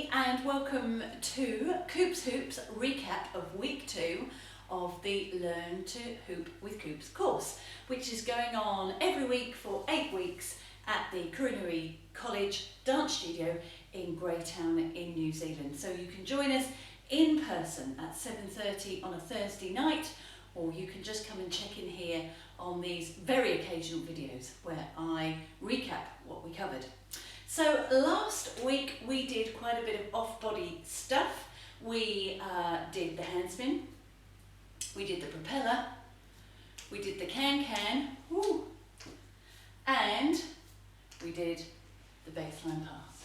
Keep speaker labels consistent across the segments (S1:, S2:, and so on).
S1: everybody, and welcome to Coops Hoops recap of week 2 of the Learn to Hoop with Coops course, which is going on every week for 8 weeks at the Culinary College Dance Studio in Greytown in New Zealand. So you can join us in person at 7:30 on a Thursday night, or you can just come and check in here on these very occasional videos where I recap what we covered. So last week we did quite a bit of off-body stuff. We did the handspin, we did the propeller, we did the can-can, and we did the baseline pass.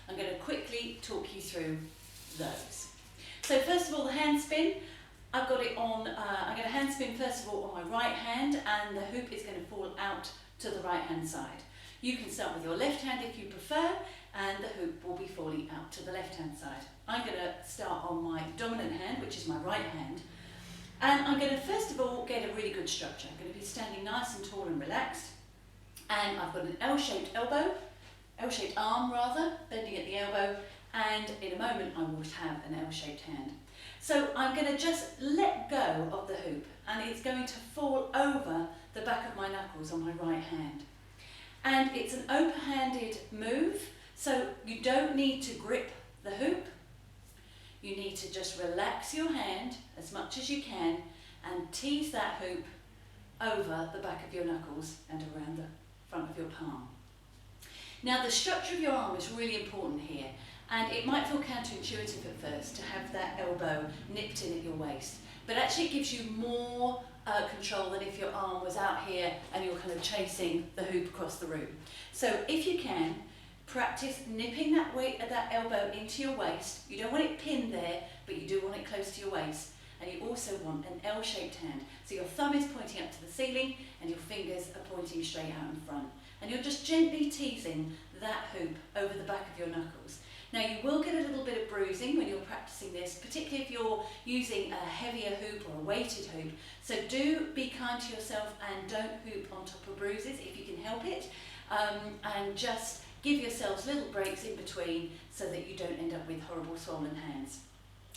S1: I'm going to quickly talk you through those. So first of all, the handspin. I've got it on, I'm going to handspin first of all on my right hand, and the hoop is going to fall out to the right hand side. You can start with your left hand if you prefer, and the hoop will be falling out to the left hand side. I'm going to start on my dominant hand, which is my right hand, and I'm going to first of all get a really good structure. I'm going to be standing nice and tall and relaxed, and I've got an L-shaped elbow, L-shaped arm rather, bending at the elbow, and in a moment I will have an L-shaped hand. So I'm going to just let go of the hoop, and it's going to fall over the back of my knuckles on my right hand. And it's an open-handed move, so you don't need to grip the hoop. You need to just relax your hand as much as you can and tease that hoop over the back of your knuckles and around the front of your palm. Now the structure of your arm is really important here, and it might feel counterintuitive at first to have that elbow nipped in at your waist, but actually it gives you more control than if your arm was out here and you're kind of chasing the hoop across the room. So if you can, practice nipping that elbow into your waist. You don't want it pinned there, but you do want it close to your waist. And you also want an L-shaped hand. So your thumb is pointing up to the ceiling and your fingers are pointing straight out in front. And you're just gently teasing that hoop over the back of your knuckles. Now you will get a little bit of bruising when you're practicing this, particularly if you're using a heavier hoop or a weighted hoop. So do be kind to yourself and don't hoop on top of bruises if you can help it. And just give yourselves little breaks in between so that you don't end up with horrible swollen hands.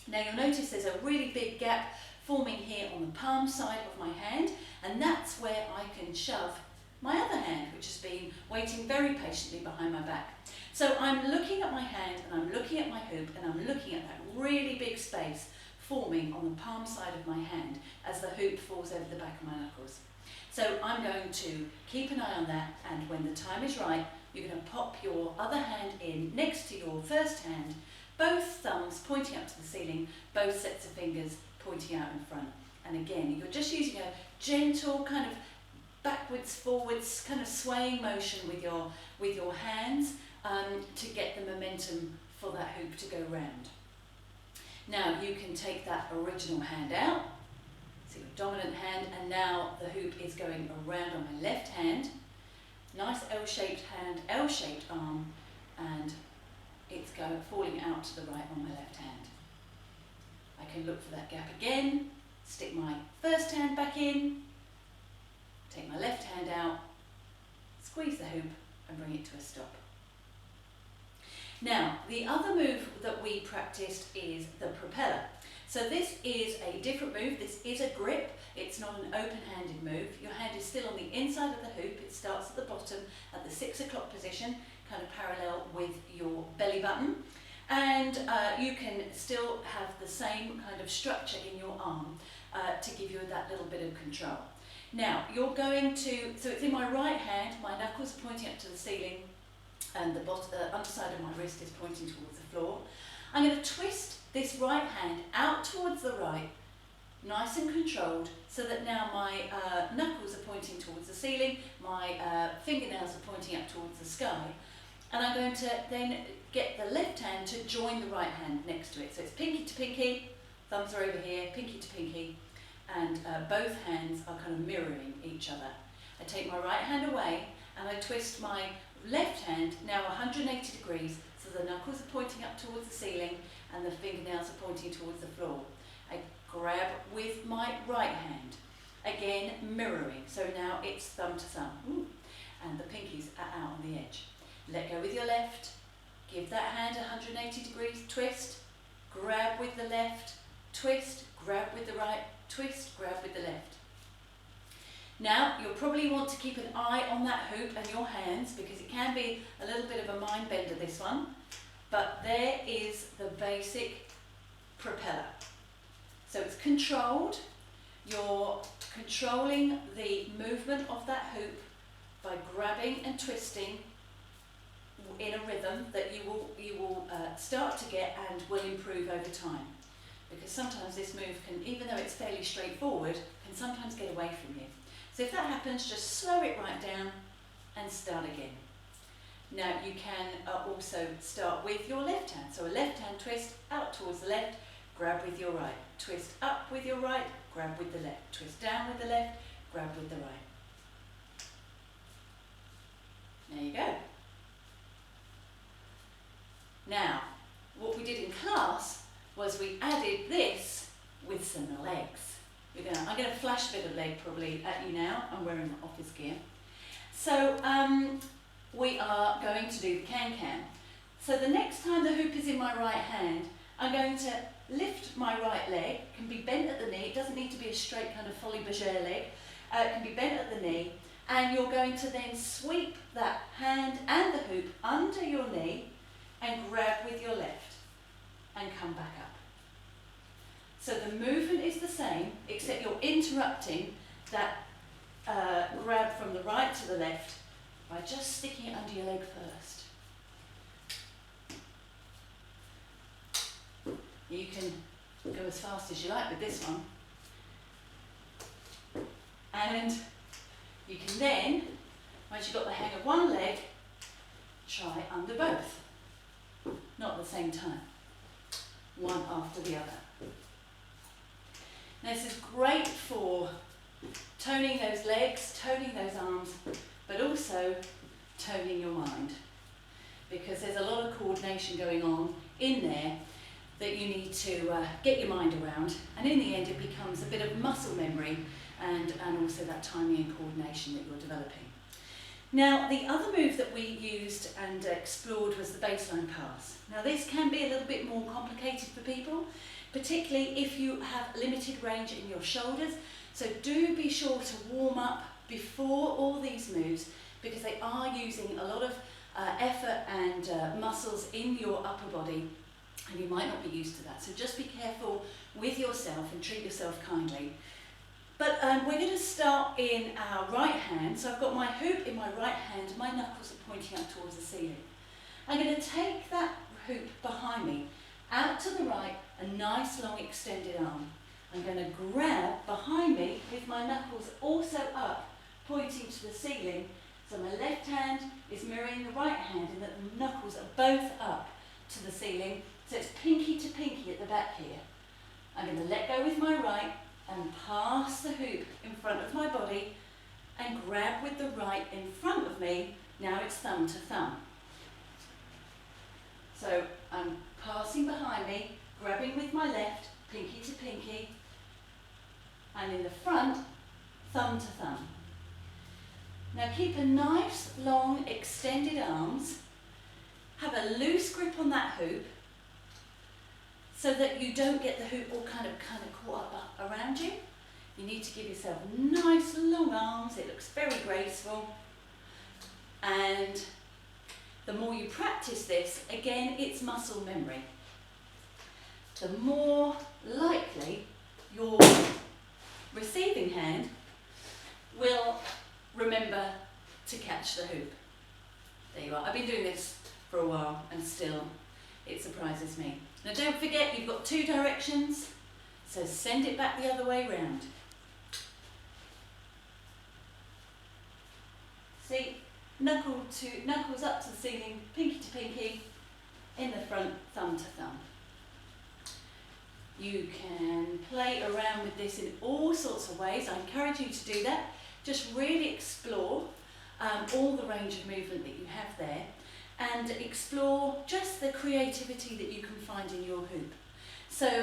S1: Now you'll notice there's a really big gap forming here on the palm side of my hand, and that's where I can shove my other hand, which has been waiting very patiently behind my back. So I'm looking at my hand and I'm looking at my hoop and I'm looking at that really big space forming on the palm side of my hand as the hoop falls over the back of my knuckles. So I'm going to keep an eye on that, and when the time is right, you're going to pop your other hand in next to your first hand, both thumbs pointing up to the ceiling, both sets of fingers pointing out in front. And again, you're just using a gentle kind of backwards, forwards, kind of swaying motion with your hands to get the momentum for that hoop to go round. Now you can take that original hand out, so your dominant hand, and now the hoop is going around on my left hand. Nice L-shaped hand, L-shaped arm, and it's falling out to the right on my left hand. I can look for that gap again, stick my first hand back in, take my left hand out, squeeze the hoop and bring it to a stop. Now, the other move that we practiced is the propeller. So this is a different move. This is a grip. It's not an open-handed move. Your hand is still on the inside of the hoop. It starts at the bottom at the 6 o'clock position, kind of parallel with your belly button. And you can still have the same kind of structure in your arm to give you that little bit of control. Now, you're going to, so it's in my right hand, my knuckles are pointing up to the ceiling, and the underside of my wrist is pointing towards the floor. I'm going to twist this right hand out towards the right, nice and controlled, so that now my knuckles are pointing towards the ceiling, my fingernails are pointing up towards the sky, and I'm going to then get the left hand to join the right hand next to it. So it's pinky to pinky, thumbs are over here, pinky to pinky, and both hands are kind of mirroring each other. I take my right hand away and I twist my left hand now 180 degrees, so the knuckles are pointing up towards the ceiling and the fingernails are pointing towards the floor. I grab with my right hand, again mirroring, so now it's thumb to thumb, and the pinkies are out on the edge. Let go with your left, give that hand a 180 degrees twist, grab with the left, twist, grab with the right, twist, grab with the left. Now, you'll probably want to keep an eye on that hoop and your hands because it can be a little bit of a mind bender, this one. But there is the basic propeller. So it's controlled. You're controlling the movement of that hoop by grabbing and twisting in a rhythm that you will start to get and will improve over time. Because sometimes this move can, even though it's fairly straightforward, can sometimes get away from you. So if that happens, just slow it right down and start again. Now you can also start with your left hand. So a left hand twist out towards the left, grab with your right, twist up with your right, grab with the left, twist down with the left, grab with the right. There you go. Now, what we did in class was we added this with some legs. I'm going to flash a bit of leg probably at you now. I'm wearing my office gear. So we are going to do the can-can. So the next time the hoop is in my right hand, I'm going to lift my right leg. It can be bent at the knee. It doesn't need to be a straight kind of folie bergère leg. It can be bent at the knee. And you're going to then sweep that hand and the hoop under your knee and grab with your left and come back up. So the movement is the same, except you're interrupting that grab from the right to the left by just sticking it under your leg first. You can go as fast as you like with this one. And you can then, once you've got the hang of one leg, try under both. Not at the same time. One after the other. Now this is great for toning those legs, toning those arms, but also toning your mind. Because there's a lot of coordination going on in there that you need to get your mind around. And in the end it becomes a bit of muscle memory and also that timing and coordination that you're developing. Now the other move that we used and explored was the baseline pass. Now this can be a little bit more complicated for people, particularly if you have limited range in your shoulders. So do be sure to warm up before all these moves because they are using a lot of effort and muscles in your upper body and you might not be used to that. So just be careful with yourself and treat yourself kindly. But we're going to start in our right hand. So I've got my hoop in my right hand, my knuckles are pointing up towards the ceiling. I'm going to take that hoop behind me, out to the right, a nice long extended arm. I'm going to grab behind me with my knuckles also up, pointing to the ceiling. So my left hand is mirroring the right hand in that the knuckles are both up to the ceiling. So it's pinky to pinky at the back here. I'm going to let go with my right and pass the hoop in front of my body and grab with the right in front of me. Now it's thumb to thumb. So I'm passing behind me, grabbing with my left, pinky to pinky, and in the front, thumb to thumb. Now keep a nice long extended arms, have a loose grip on that hoop so that you don't get the hoop all kind of caught up around you. You need to give yourself nice long arms, it looks very graceful. And the more you practice this, again, it's muscle memory. The more likely your receiving hand will remember to catch the hoop. There you are. I've been doing this for a while and still it surprises me. Now don't forget you've got two directions, so send it back the other way round. See, knuckles up to the ceiling, pinky to pinky, in the front, thumb to thumb. You can play around with this in all sorts of ways. I encourage you to do that. Just really explore all the range of movement that you have there and explore just the creativity that you can find in your hoop. So